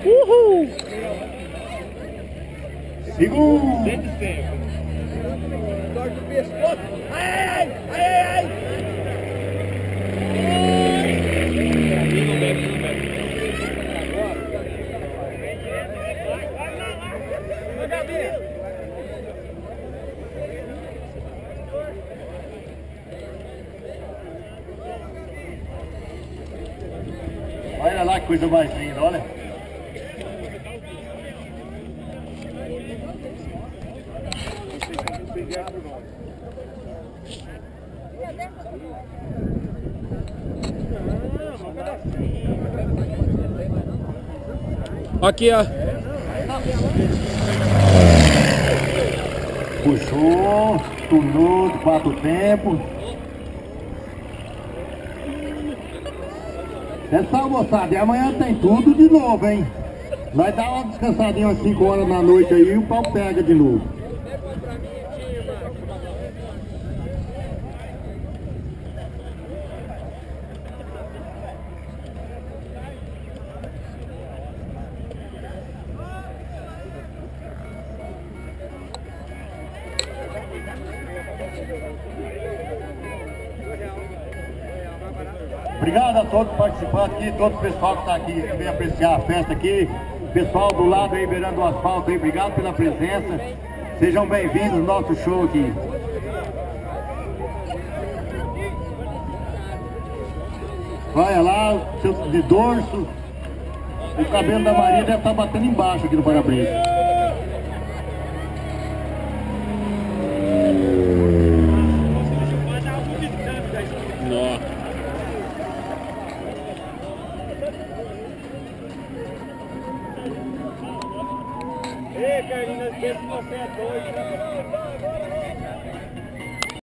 Uhul! Segundo! Torce o pescoço. Ai, ai, ai, ai. Olha lá que coisa mais linda, olha. Aqui, ó. Puxou, tunou de 4 tempos. Pessoal, moçada, e amanhã tem tudo de novo, hein? Vai dar uma descansadinha às 5 horas da noite aí e o pau pega de novo. Obrigado a todos participantes aqui, todo o pessoal que está aqui, que vem apreciar a festa aqui. Pessoal do lado aí, beirando o asfalto aí, obrigado pela presença. Sejam bem-vindos ao nosso show aqui. Olha lá, seu de dorso. O cabelo da Maria deve estar batendo embaixo aqui no para-brisa. Nossa. Ei, Carlinhos, nós pensamos que você é doido.